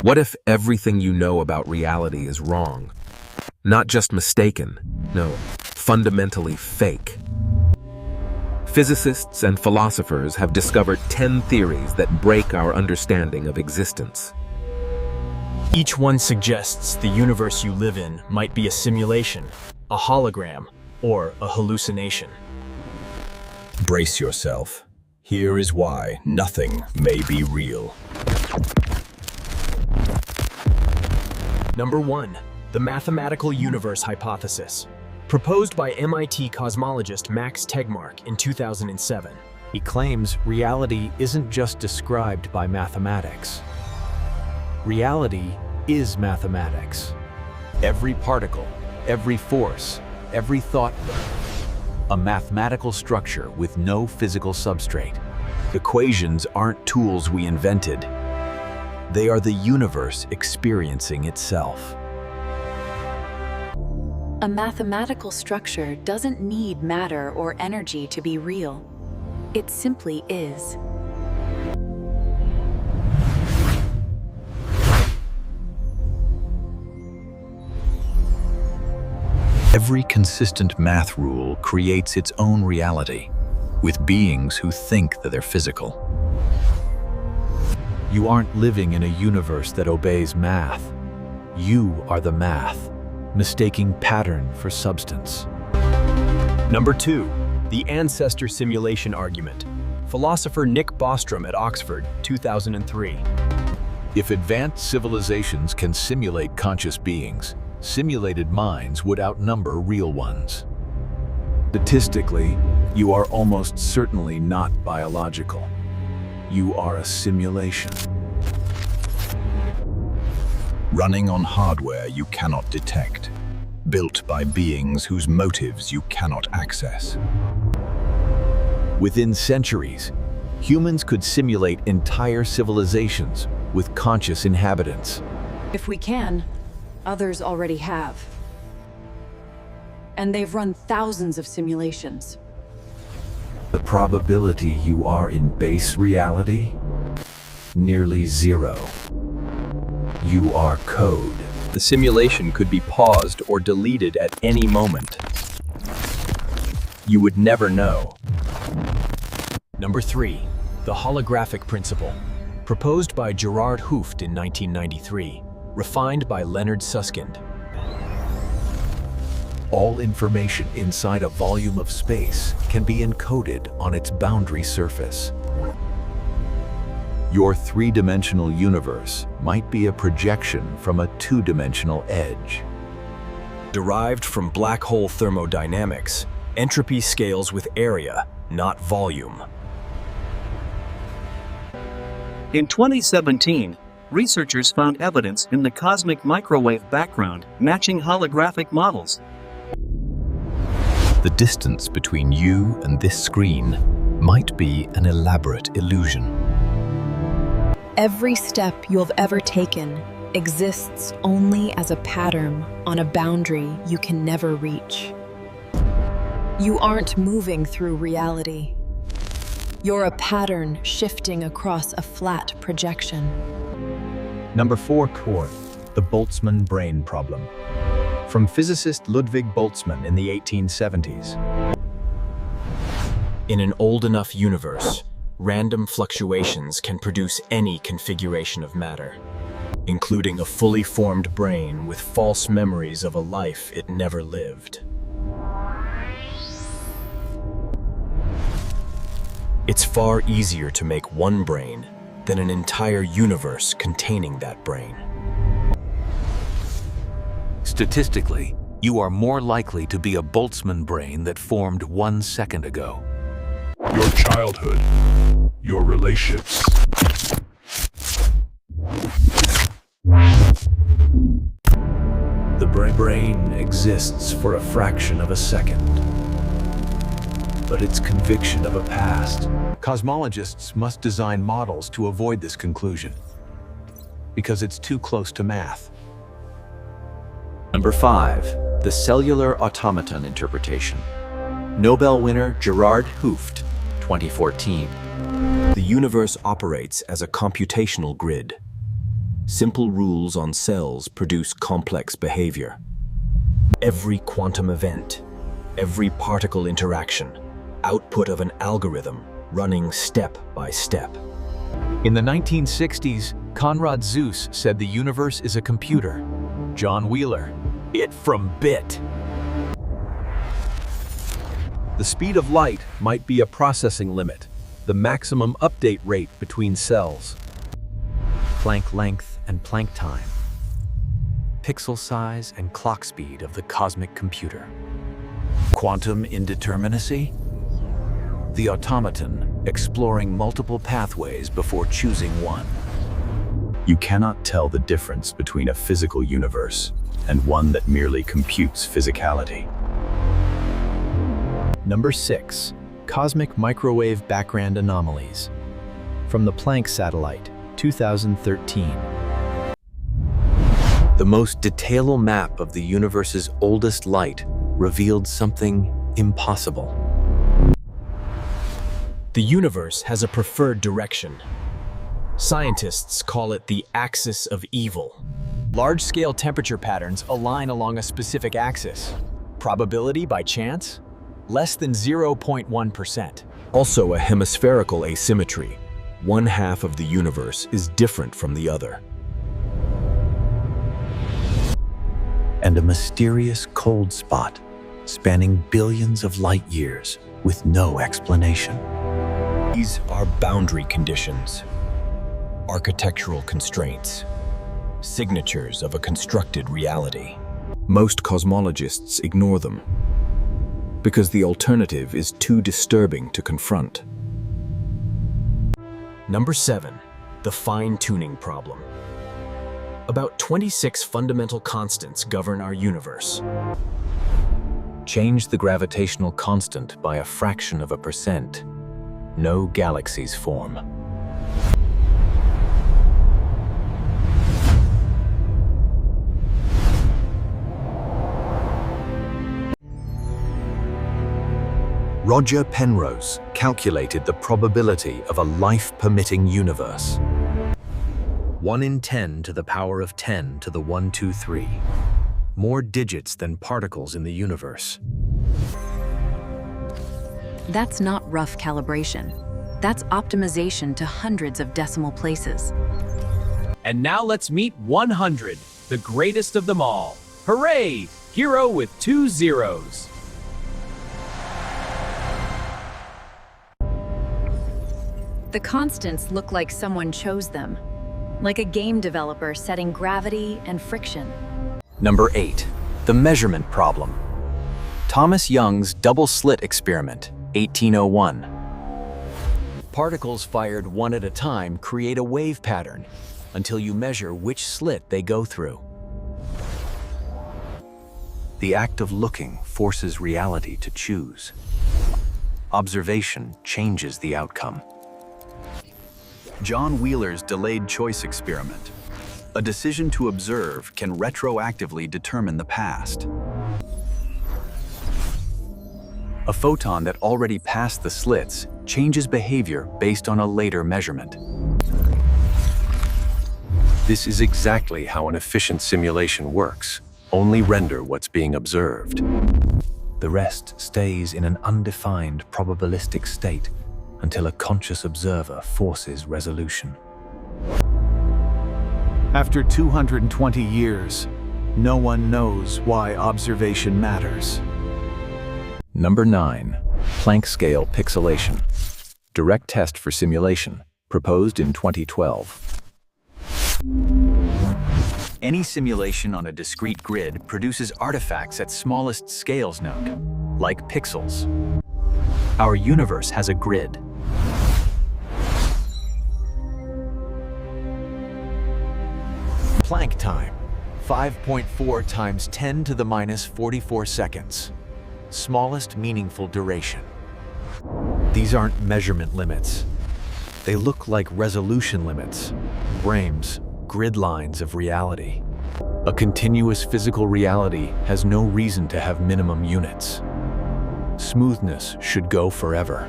What if everything you know about reality is wrong? Not just mistaken, no, fundamentally fake. Physicists and philosophers have discovered 10 theories that break our understanding of existence. Each one suggests the universe you live in might be a simulation, a hologram, or a hallucination. Brace yourself. Here is why nothing may be real. Number 1. The mathematical universe hypothesis. Proposed by MIT cosmologist Max Tegmark in 2007. He claims reality isn't just described by mathematics. Reality is mathematics. Every particle, every force, every thought, a mathematical structure with no physical substrate. Equations aren't tools we invented. They are the universe experiencing itself. A mathematical structure doesn't need matter or energy to be real. It simply is. Every consistent math rule creates its own reality, with beings who think that they're physical. You aren't living in a universe that obeys math. You are the math, mistaking pattern for substance. Number 2. The Ancestor simulation argument. Philosopher Nick Bostrom at Oxford, 2003. If advanced civilizations can simulate conscious beings, simulated minds would outnumber real ones. Statistically, you are almost certainly not biological. You are a simulation. Running on hardware you cannot detect, built by beings whose motives you cannot access. Within centuries, humans could simulate entire civilizations with conscious inhabitants. If we can, others already have. And they've run thousands of simulations. The probability you are in base reality? Nearly zero. You are code. The simulation could be paused or deleted at any moment. You would never know. Number 3. The Holographic Principle. Proposed by Gerard Hooft in 1993. Refined by Leonard Susskind. All information inside a volume of space can be encoded on its boundary surface. Your three-dimensional universe might be a projection from a two-dimensional edge. Derived from black hole thermodynamics, entropy scales with area, not volume. In 2017, researchers found evidence in the cosmic microwave background matching holographic models. The distance between you and this screen might be an elaborate illusion. Every step you've ever taken exists only as a pattern on a boundary you can never reach. You aren't moving through reality. You're a pattern shifting across a flat projection. Number 4 core, the Boltzmann Brain problem. From physicist Ludwig Boltzmann in the 1870s. In an old enough universe, random fluctuations can produce any configuration of matter, including a fully formed brain with false memories of a life it never lived. It's far easier to make one brain than an entire universe containing that brain. Statistically, you are more likely to be a Boltzmann brain that formed 1 second ago. Your childhood, your relationships. The brain exists for a fraction of a second, but its conviction of a past. Cosmologists must design models to avoid this conclusion, because it's too close to math. Number 5. The Cellular Automaton Interpretation. Nobel winner Gerard Hooft, 2014. The universe operates as a computational grid. Simple rules on cells produce complex behavior. Every quantum event, every particle interaction, output of an algorithm running step by step. In the 1960s, Konrad Zuse said the universe is a computer. John Wheeler, it from bit. The speed of light might be a processing limit, the maximum update rate between cells. Planck length and Planck time. Pixel size and clock speed of the cosmic computer. Quantum indeterminacy? The automaton, exploring multiple pathways before choosing one. You cannot tell the difference between a physical universe and one that merely computes physicality. Number 6. Cosmic Microwave Background Anomalies. From the Planck satellite, 2013. The most detailed map of the universe's oldest light revealed something impossible. The universe has a preferred direction. Scientists call it the axis of evil. Large-scale temperature patterns align along a specific axis. Probability by chance? Less than 0.1%. Also a hemispherical asymmetry. One half of the universe is different from the other. And a mysterious cold spot spanning billions of light years with no explanation. These are boundary conditions, architectural constraints, signatures of a constructed reality. Most cosmologists ignore them because the alternative is too disturbing to confront. Number 7, the fine-tuning problem. About 26 fundamental constants govern our universe. Change the gravitational constant by a fraction of a percent. No galaxies form. Roger Penrose calculated the probability of a life-permitting universe. 1 in 10 to the power of 10 to the 123. More digits than particles in the universe. That's not rough calibration. That's optimization to hundreds of decimal places. And now let's meet 100, the greatest of them all. Hooray! Hero with 2 zeros. The constants look like someone chose them, like a game developer setting gravity and friction. Number 8. The measurement problem. Thomas Young's double-slit experiment, 1801. Particles fired one at a time create a wave pattern until you measure which slit they go through. The act of looking forces reality to choose. Observation changes the outcome. John Wheeler's delayed choice experiment. A decision to observe can retroactively determine the past. A photon that already passed the slits changes behavior based on a later measurement. This is exactly how an efficient simulation works. Only render what's being observed. The rest stays in an undefined probabilistic state until a conscious observer forces resolution. After 220 years, no one knows why observation matters. Number 9. Planck-Scale Pixelation. Direct test for simulation, proposed in 2012. Any simulation on a discrete grid produces artifacts at smallest scales known, like pixels. Our universe has a grid. Planck time, 5.4 times 10 to the minus 44 seconds. Smallest meaningful duration. These aren't measurement limits. They look like resolution limits, frames, grid lines of reality. A continuous physical reality has no reason to have minimum units. Smoothness should go forever.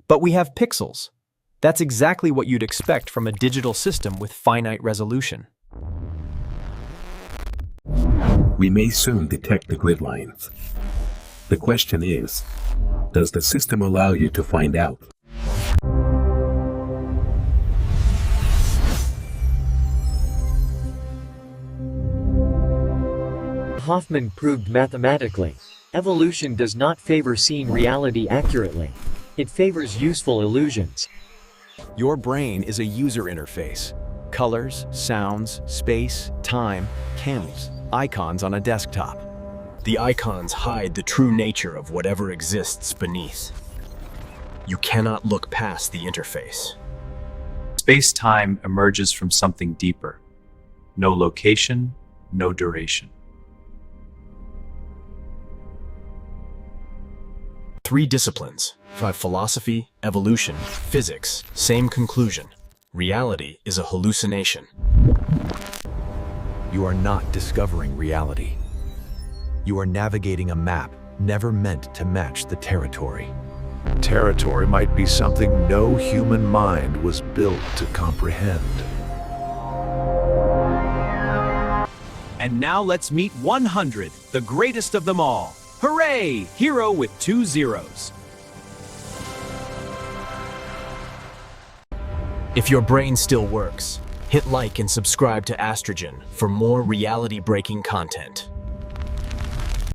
But we have pixels. That's exactly what you'd expect from a digital system with finite resolution. We may soon detect the grid lines. The question is, does the system allow you to find out? Hoffman proved mathematically, evolution does not favor seeing reality accurately. It favors useful illusions. Your brain is a user interface. Colors, sounds, space, time, cams, icons on a desktop. The icons hide the true nature of whatever exists beneath. You cannot look past the interface. Space-time emerges from something deeper. No location, no duration. 3 disciplines: philosophy, evolution, physics, same conclusion. Reality is a hallucination. You are not discovering reality. You are navigating a map never meant to match the territory. Territory might be something no human mind was built to comprehend. And now let's meet 100, the greatest of them all. Hooray! Hero with 2 zeros. If your brain still works, hit like and subscribe to Astrogen for more reality-breaking content.